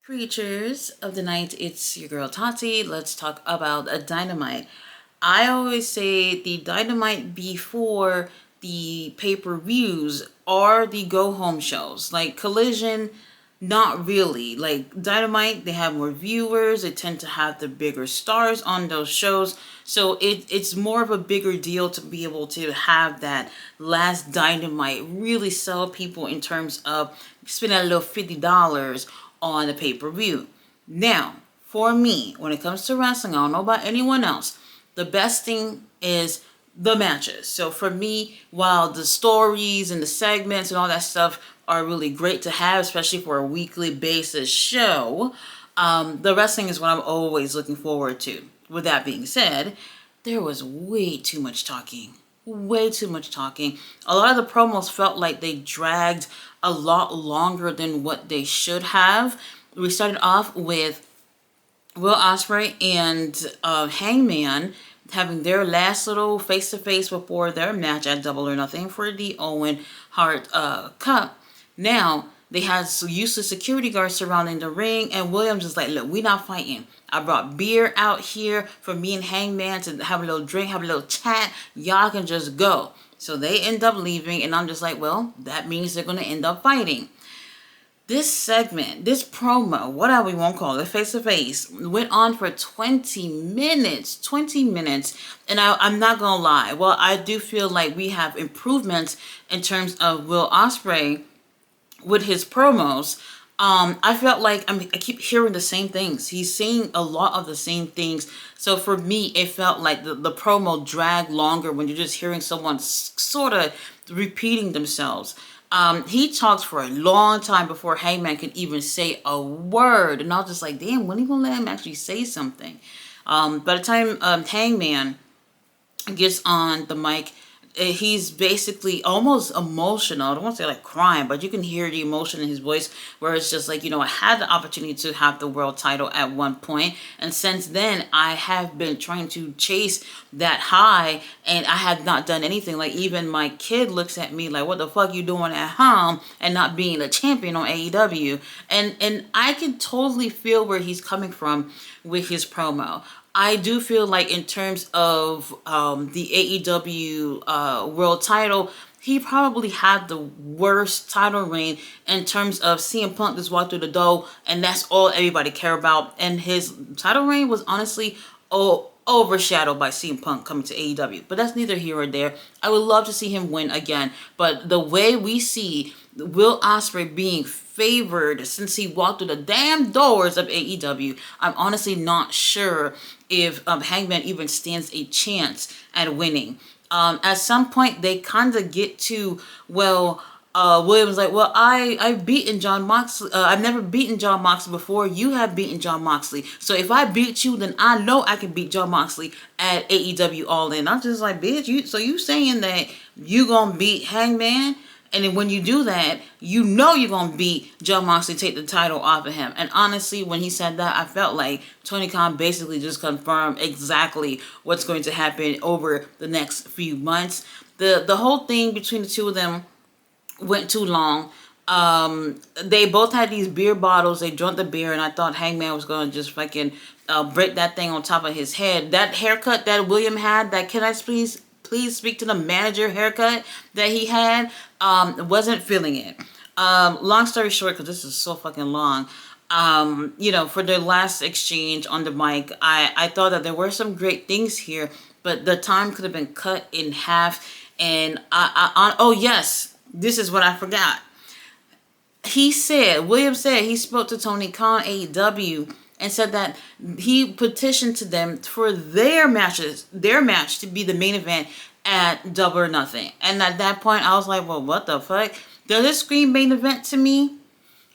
Creatures of the night, it's your girl Tati. Let's talk about a Dynamite. I always say the Dynamite before the pay-per-views are the go-home shows. Like Collision, not really. Like Dynamite, they have more viewers. They tend to have the bigger stars on those shows. So it's more of a bigger deal to be able to have that last Dynamite really sell people in terms of spending a little $50 on the pay-per-view. Now, for me, when it comes to wrestling, I don't know about anyone else, the best thing is the matches. So for me, while the stories and the segments and all that stuff are really great to have, especially for a weekly basis show, the wrestling is what I'm always looking forward to. With that being said, there was way too much talking. Way too much talking. A lot of the promos felt like they dragged a lot longer than what they should have. We started off with Will Ospreay and Hangman having their last little face-to-face before their match at Double or Nothing for the Owen Hart Cup. Now, they had useless security guards surrounding the ring, and Williams is like, look, we're not fighting. I brought beer out here for me and Hangman to have a little drink, have a little chat. Y'all can just go. So they end up leaving, and I'm just like, well, that means they're going to end up fighting. This segment, this promo, whatever we won't call it, face-to-face, went on for 20 minutes. 20 minutes. And I'm not going to lie. Well, I do feel like we have improvements in terms of Will Ospreay with his promos. I felt like I keep hearing the same things. He's saying a lot of the same things. So for me, it felt like the promo dragged longer when you're just hearing someone sort of repeating themselves. He talks for a long time before Hangman can even say a word. And I was just like, damn, when are you going to let him actually say something? By the time Hangman gets on the mic, he's basically almost emotional. I don't want to say like crying, but you can hear the emotion in his voice where it's just like, I had the opportunity to have the world title at one point, and since then I have been trying to chase that high, and I have not done anything. Like, even my kid looks at me like, what the fuck you doing at home and not being a champion on AEW? And I can totally feel where he's coming from with his promo. I do feel like in terms of the AEW world title, he probably had the worst title reign in terms of CM Punk just walked through the door and that's all everybody care about. And his title reign was honestly overshadowed by CM Punk coming to AEW. But that's neither here or there. I would love to see him win again. But the way we see Will Ospreay being favored since he walked through the damn doors of AEW, I'm honestly not sure if Hangman even stands a chance at winning. At some point, they kind of get to, Williams like, well, I've beaten John Moxley. I've never beaten John Moxley before. You have beaten John Moxley. So if I beat you, then I know I can beat John Moxley at AEW All In. I'm just like, bitch, so you saying that you gonna beat Hangman? And then when you do that, you know you're going to beat John Moxley, take the title off of him. And honestly, when he said that, I felt like Tony Khan basically just confirmed exactly what's going to happen over the next few months. The whole thing between the two of them went too long. They both had these beer bottles. They drank the beer, and I thought Hangman was going to just fucking break that thing on top of his head. That haircut that William had, that can I please speak to the manager haircut that he had, wasn't feeling it. Long story short, because this is so fucking long, for the last exchange on the mic, I thought that there were some great things here, but the time could have been cut in half. And oh yes, this is what I forgot. William said he spoke to Tony Khan, AEW, and said that he petitioned to them for their match to be the main event at Double or Nothing. And at that point, I was like, well, what the fuck? Does this scream main event to me?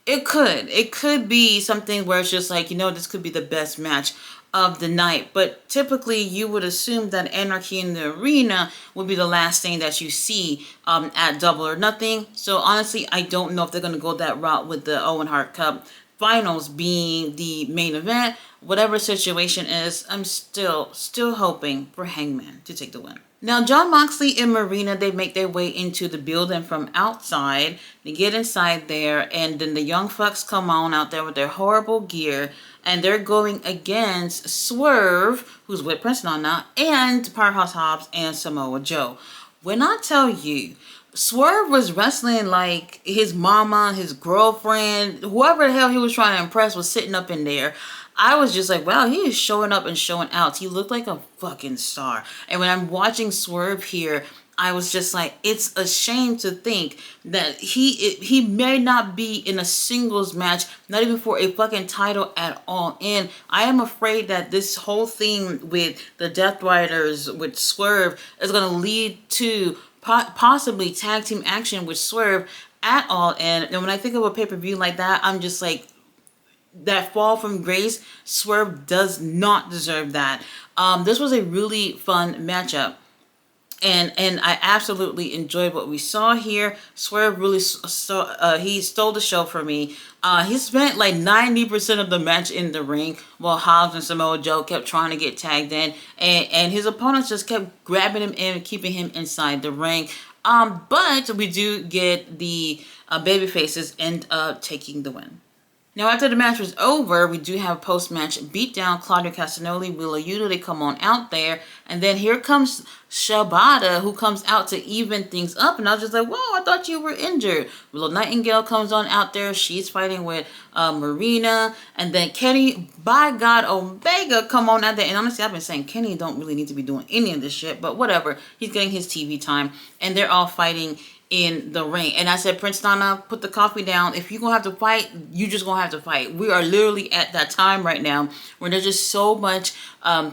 It could. It could be something where it's just like, this could be the best match of the night. But typically, you would assume that Anarchy in the Arena would be the last thing that you see at Double or Nothing. So honestly, I don't know if they're going to go that route with the Owen Hart Cup finals being the main event. Whatever situation is, I'm still hoping for Hangman to take the win. Now, Jon Moxley and Marina, they make their way into the building from outside. They get inside there, and then the Young Bucks come on out there with their horrible gear, and they're going against Swerve, who's with Prince Nana, and Powerhouse Hobbs and Samoa Joe. When I tell you, Swerve was wrestling like his mama, his girlfriend, whoever the hell he was trying to impress was sitting up in there. I was just like, wow, he is showing up and showing out. He looked like a fucking star. And when I'm watching Swerve here, I was just like, it's a shame to think that he may not be in a singles match, not even for a fucking title at all. And I am afraid that this whole thing with the Death Riders, with Swerve, is going to lead to possibly tag team action with Swerve at all. And when I think of a pay-per-view like that, I'm just like, that fall from grace, Swerve does not deserve that. This was a really fun matchup. And I absolutely enjoyed what we saw here. Swerve really he stole the show for me. He spent like 90% of the match in the ring while Hobbs and Samoa Joe kept trying to get tagged in, and his opponents just kept grabbing him in, keeping him inside the ring. But we do get the baby faces end up taking the win. Now, after the match was over, we do have post-match beatdown. Claudio Castagnoli, Wheeler Yuta, they come on out there. And then here comes Shibata, who comes out to even things up. And I was just like, whoa, I thought you were injured. Willow Nightingale comes on out there. She's fighting with Marina. And then Kenny, by God, Omega come on out there. And honestly, I've been saying Kenny don't really need to be doing any of this shit. But whatever. He's getting his TV time. And they're all fighting in the ring. And I said, Prince Nana, put the coffee down. If you're gonna have to fight, you just gonna have to fight. We are literally at that time right now where there's just so much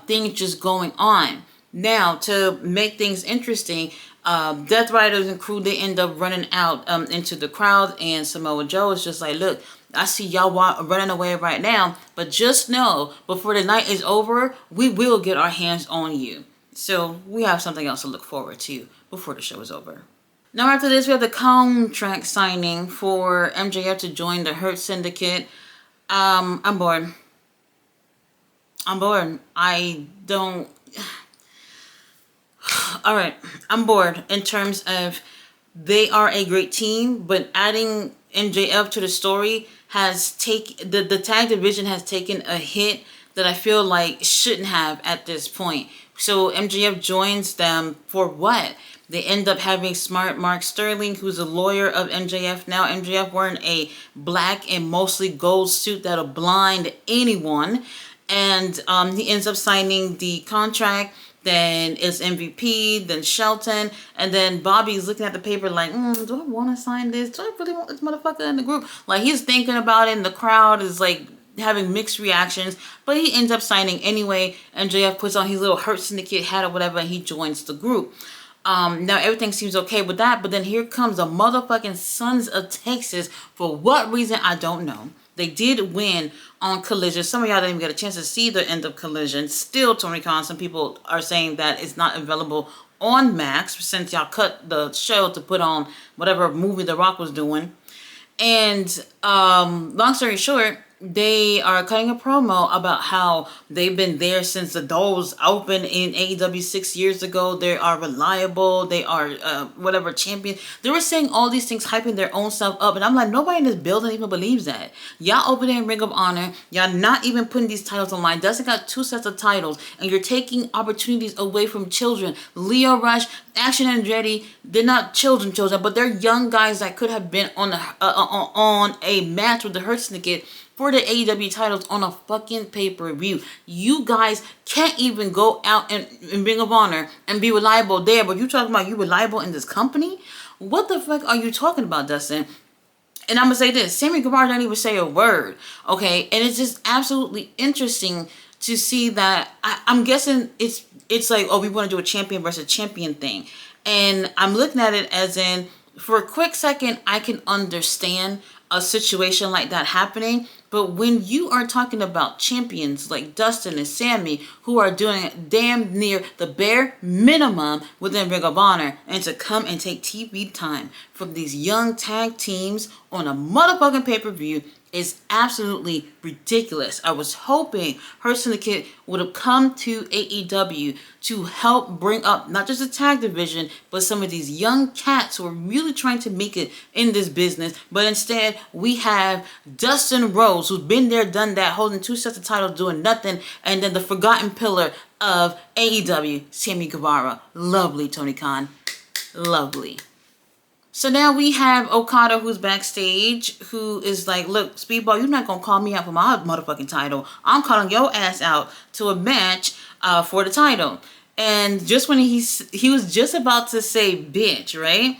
things just going on. Now, to make things interesting, Death Riders and crew, they end up running out into the crowd, and Samoa Joe is just like, look, I see y'all running away right now, but just know, before the night is over, we will get our hands on you. So we have something else to look forward to before the show is over. Now, after this, we have the contract signing for MJF to join the Hurt Syndicate. I'm bored. I don't... Alright, I'm bored in terms of they are a great team, but adding MJF to the story has taken... The tag division has taken a hit that I feel like shouldn't have at this point. So MJF joins them for what? They end up having smart Mark Sterling, who's a lawyer of MJF now. MJF wearing a black and mostly gold suit that'll blind anyone. And he ends up signing the contract. Then it's MVP, then Shelton. And then Bobby's looking at the paper like, do I want to sign this? Do I really want this motherfucker in the group? Like, he's thinking about it, and the crowd is like having mixed reactions. But he ends up signing anyway. MJF puts on his little Hurt Syndicate hat or whatever, and he joins the group. Now everything seems okay with that, but then here comes the motherfucking Sons of Texas. For what reason, I don't know. They did win on Collision. Some of y'all didn't even get a chance to see the end of Collision. Still, Tony Khan, some people are saying that it's not available on Max since y'all cut the show to put on whatever movie The Rock was doing. And long story short, they are cutting a promo about how they've been there since the doors opened in AEW 6 years ago. They are reliable. They are whatever champion. They were saying all these things, hyping their own self up. And I'm like, nobody in this building even believes that. Y'all over there in Ring of Honor, y'all not even putting these titles online. Dustin got 2 sets of titles. And you're taking opportunities away from children. Leo Rush, Action Andretti, they're not children, but they're young guys that could have been on a match with the Hurt Syndicate for the AEW titles on a fucking pay-per-view. You guys can't even go out in Ring of Honor and be reliable there, but you talking about you reliable in this company? What the fuck are you talking about, Dustin? And I'm gonna say this, Sammy Guevara didn't even say a word, okay? And it's just absolutely interesting to see that. I'm guessing it's like, oh, we want to do a champion versus champion thing. And I'm looking at it as in, for a quick second, I can understand a situation like that happening. But when you are talking about champions like Dustin and Sammy, who are doing damn near the bare minimum within Ring of Honor, and to come and take TV time from these young tag teams on a motherfucking pay-per-view, is absolutely ridiculous. I was hoping her syndicate would have come to AEW to help bring up not just the tag division, but some of these young cats who are really trying to make it in this business. But instead, we have Dustin Rhodes, who's been there, done that, holding 2 sets of titles, doing nothing, and then the forgotten pillar of AEW, Sammy Guevara. Lovely, Tony Khan. Lovely. So now we have Okada, who's backstage, who is like, look, Speedball, you're not going to call me out for my motherfucking title. I'm calling your ass out to a match for the title. And just when he was just about to say bitch, right?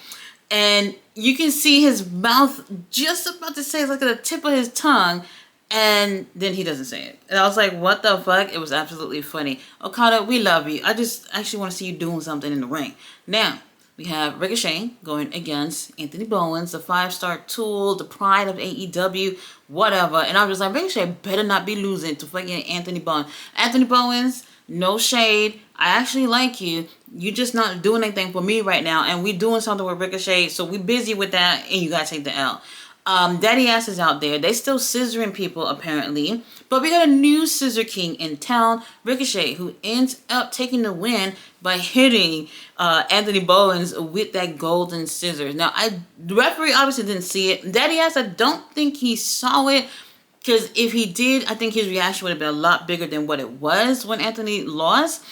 And you can see his mouth just about to say, it's like at the tip of his tongue. And then he doesn't say it. And I was like, what the fuck? It was absolutely funny. Okada, we love you. I just actually want to see you doing something in the ring. Now, we have Ricochet going against Anthony Bowens, the 5-star tool, the pride of AEW, whatever. And I was like, Ricochet better not be losing to fucking Anthony Bowens. Anthony Bowens, no shade. I actually like you. You're just not doing anything for me right now. And we doing something with Ricochet, so we busy with that, and you gotta take the L. Daddy Ass is out there. They still scissoring people, apparently. But we got a new Scissor King in town, Ricochet, who ends up taking the win by hitting Anthony Bowens with that golden scissors. Now, the referee obviously didn't see it. Daddy Ass, I don't think he saw it. Because if he did, I think his reaction would have been a lot bigger than what it was when Anthony lost.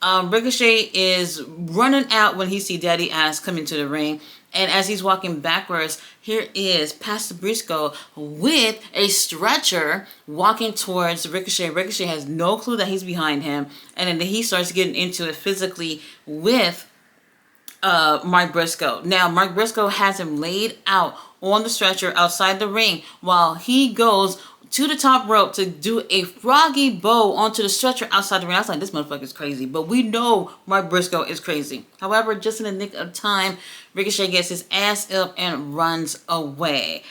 Ricochet is running out when he see Daddy Ass come into the ring. And as he's walking backwards, here is Pastor Briscoe with a stretcher walking towards Ricochet. Ricochet has no clue that he's behind him. And then he starts getting into it physically with Mark Briscoe. Now, Mark Briscoe has him laid out on the stretcher outside the ring while he goes to the top rope to do a froggy bow onto the stretcher outside the ring. I was like, this motherfucker is crazy. But we know Mark Briscoe is crazy. However, just in the nick of time, Ricochet gets his ass up and runs away.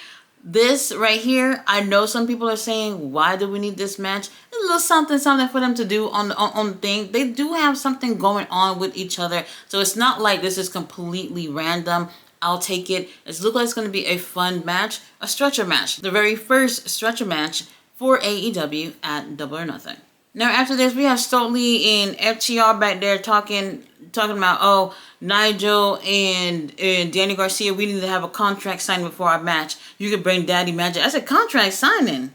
This right here, I know some people are saying, why do we need this match? It's a little something for them to do on the thing. They do have something going on with each other. So it's not like this is completely random. I'll take it. It looks like it's going to be a fun match, a stretcher match. The very first stretcher match for AEW at Double or Nothing. Now after this, we have Stokely and FTR back there talking about, oh, Nigel and Danny Garcia, we need to have a contract signing before our match. You could bring Daddy Magic. I said, contract signing?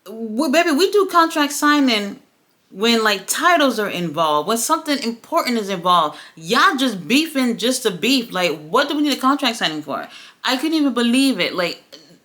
Well, baby, we do contract signing when like titles are involved, when something important is involved. Y'all just beefing just to beef. Like, what do we need a contract signing for? I couldn't even believe it. Like,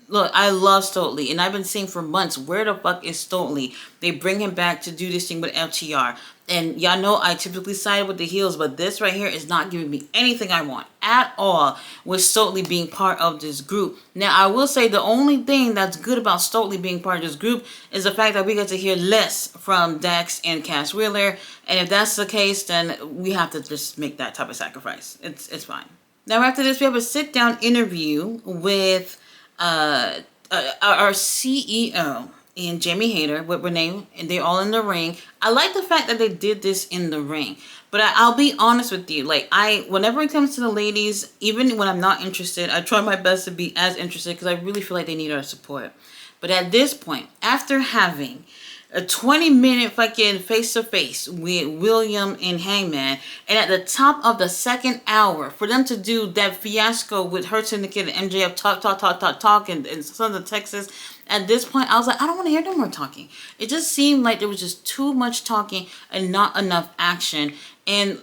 look, I love Stokely, and I've been saying for months, where the fuck is Stokely? They bring him back to do this thing with FTR. And y'all know I typically side with the heels, but this right here is not giving me anything I want at all with Stokely being part of this group. Now, I will say the only thing that's good about Stokely being part of this group is the fact that we get to hear less from Dax and Cass Wheeler. And if that's the case, then we have to just make that type of sacrifice. It's fine. Now, after this, we have a sit-down interview with our CEO and Jamie Hayter with Renee, and they're all in the ring. I like the fact that they did this in the ring, but I'll be honest with you. Like, whenever it comes to the ladies, even when I'm not interested, I try my best to be as interested because I really feel like they need our support. But at this point, after having a 20-minute fucking face-to-face with William and Hangman, and at the top of the second hour, for them to do that fiasco with Hurt Syndicate and MJF talk, and Sons of Texas, at this point, I was like, I don't want to hear no more talking. It just seemed like there was just too much talking and not enough action. And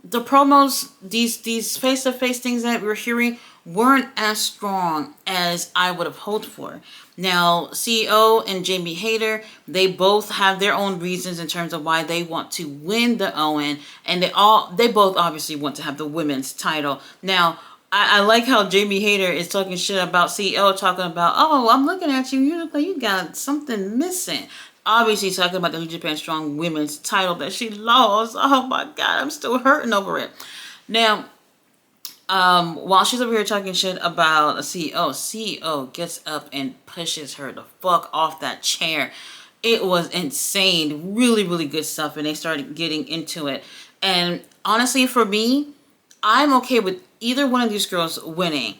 the promos, these face-to-face things that we're hearing weren't as strong as I would have hoped for. Now, CEO and Jamie Hayter, they both have their own reasons in terms of why they want to win the Owen, and they both obviously want to have the women's title. Now, I like how Jamie Hayter is talking shit about CEO, talking about, oh, I'm looking at you, you look like you got something missing. Obviously talking about the New Japan Strong Women's title that she lost. Oh my God, I'm still hurting over it. Now, while she's over here talking shit about a CEO gets up and pushes her the fuck off that chair. It was insane. Really, really good stuff. And they started getting into it. And honestly, for me, I'm okay with either one of these girls winning.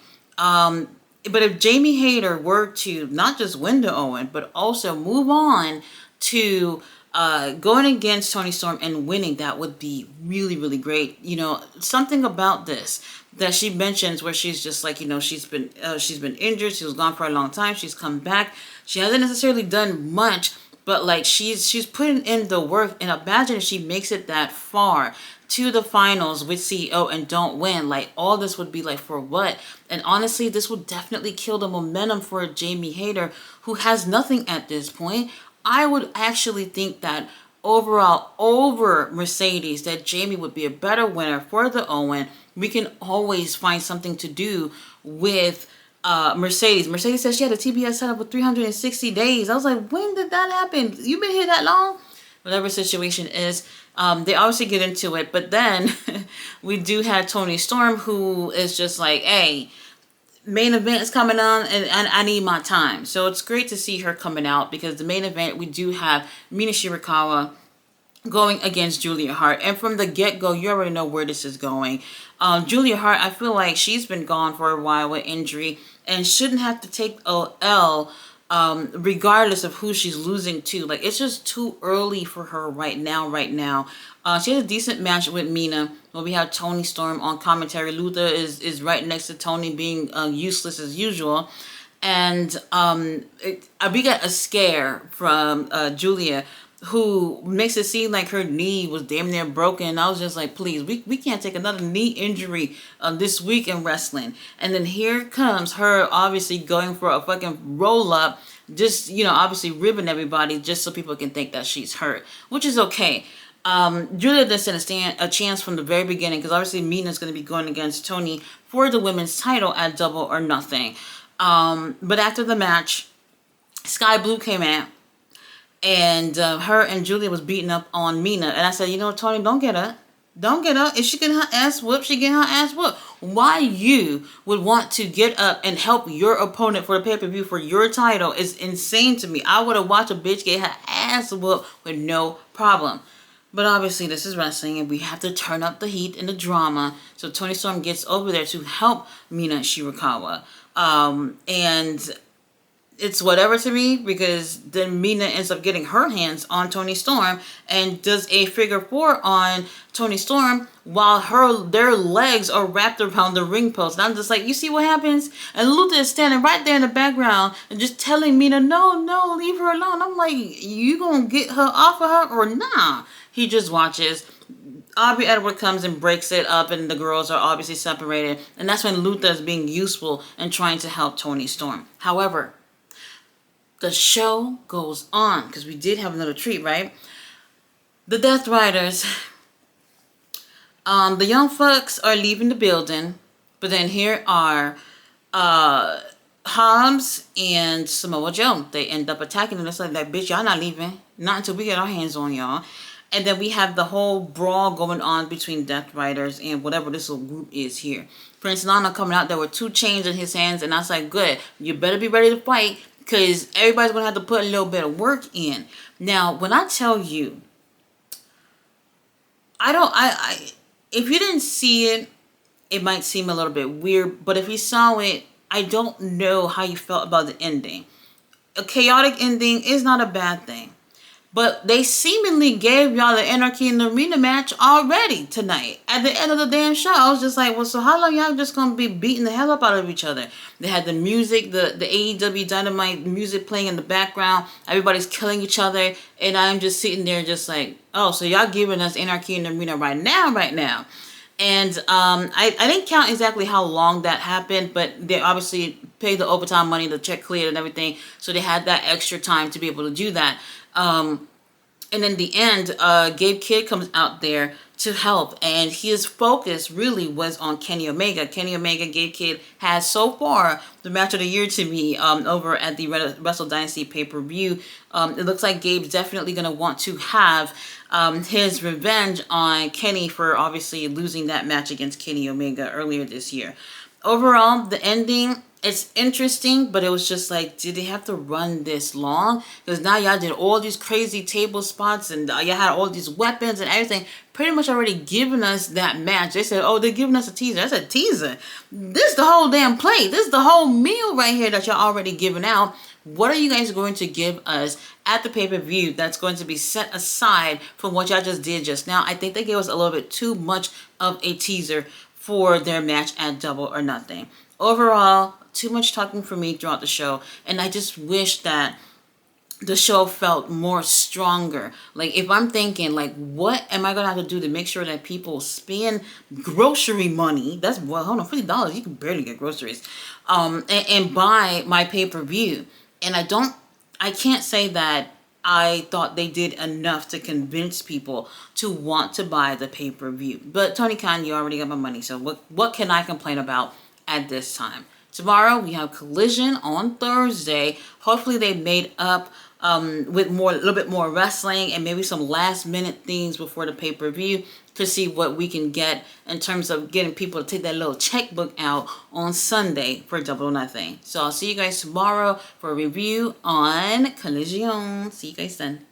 but if Jamie Hayter were to not just win the Owen, but also move on to going against Tony Storm and winning, that would be really, really great. Something about this that she mentions where she's just like, she's been injured. She was gone for a long time. She's come back. She hasn't necessarily done much, but like she's putting in the work. And imagine if she makes it that far to the finals with CEO and don't win. Like, all this would be like, for what? And honestly, this would definitely kill the momentum for Jamie Hayter, who has nothing at this point. I would actually think that overall, over Mercedes, that Jamie would be a better winner for the Owen. We can always find something to do with Mercedes. Mercedes said she had a TBS set up with 360 days. I was like, when did that happen? You've been here that long? Whatever situation is, they obviously get into it. But then we do have Tony Storm, who is just like, hey, main event is coming on and I need my time. So it's great to see her coming out, because the main event, we do have Mina Shirakawa going against Julia Hart. And from the get-go, you already know where this is going. Julia Hart, I feel like she's been gone for a while with injury and shouldn't have to take a L regardless of who she's losing to. Like, it's just too early for her right now. She has a decent match with Mina, where we have Tony Storm on commentary. Luther is right next to Tony, being useless as usual. And we got a scare from Julia, who makes it seem like her knee was damn near broken. I was just like, please, we can't take another knee injury this week in wrestling. And then here comes her obviously going for a fucking roll up, just, obviously ribbing everybody just so people can think that she's hurt, which is okay. Julia didn't stand a chance from the very beginning, because obviously Mina's going to be going against Tony for the women's title at Double or Nothing. But after the match, Sky Blue came out, and her and Julia was beating up on Mina. And I said, Tony, don't get up. Don't get up. If she getting her ass whooped, she getting her ass whooped. Why you would want to get up and help your opponent for the pay-per-view for your title is insane to me. I would have watched a bitch get her ass whooped with no problem. But obviously, this is wrestling, and we have to turn up the heat and the drama. So Tony Storm gets over there to help Mina Shirakawa. And it's whatever to me, because then Mina ends up getting her hands on Tony Storm and does a figure four on Tony Storm while their legs are wrapped around the ring post. And I'm just like, you see what happens? And Luther is standing right there in the background and just telling Mina, no, leave her alone. I'm like, you gonna get her off of her or nah? He just watches. Aubrey Edward comes and breaks it up, and the girls are obviously separated. And that's when Luther is being useful and trying to help Tony Storm. However, the show goes on, because we did have another treat, right? The Death Riders, the Young Fucks are leaving the building, but then here are Hobbs and Samoa Joe. They end up attacking them. It's like, bitch, y'all not leaving. Not until we get our hands on y'all. And then we have the whole brawl going on between Death Riders and whatever this little group is here. Prince Nana coming out there with 2 chains in his hands, and I was like, good, you better be ready to fight, because everybody's going to have to put a little bit of work in. Now, when I tell you, if you didn't see it, it might seem a little bit weird, but if you saw it, I don't know how you felt about the ending. A chaotic ending is not a bad thing. But they seemingly gave y'all the Anarchy in the Arena match already tonight. At the end of the damn show, I was just like, well, so how long y'all just going to be beating the hell up out of each other? They had the music, the AEW Dynamite music playing in the background. Everybody's killing each other. And I'm just sitting there just like, oh, so y'all giving us Anarchy in the Arena right now. And I didn't count exactly how long that happened, but they obviously paid the overtime money, the check cleared and everything. So they had that extra time to be able to do that. And in the end, Gabe Kidd comes out there to help, and his focus really was on Kenny Omega. Kenny Omega, Gabe Kidd has so far the match of the year to me over at the Wrestle Dynasty pay-per-view. It looks like Gabe's definitely going to want to have his revenge on Kenny for obviously losing that match against Kenny Omega earlier this year. overall, the ending, it's interesting, but it was just like, did they have to run this long? Because now y'all did all these crazy table spots and y'all had all these weapons and everything. Pretty much already giving us that match. They said, oh, they're giving us a teaser. That's a teaser. This is the whole damn plate. This is the whole meal right here that y'all already giving out. What are you guys going to give us at the pay-per-view that's going to be set aside from what y'all just did just now? I think they gave us a little bit too much of a teaser for their match at Double or Nothing. Overall, too much talking for me throughout the show, and I just wish that the show felt more stronger. Like, if I'm thinking, like, what am I gonna have to do to make sure that people spend grocery money? That's, well, hold on, $50, you can barely get groceries. And buy my pay-per-view. And I can't say that I thought they did enough to convince people to want to buy the pay-per-view. But Tony Khan, you already got my money, so what can I complain about at this time? Tomorrow we have Collision on Thursday. Hopefully they made up with a little bit more wrestling and maybe some last minute things before the pay-per-view to see what we can get in terms of getting people to take that little checkbook out on Sunday for Double or Nothing. So I'll see you guys tomorrow for a review on Collision. See you guys then.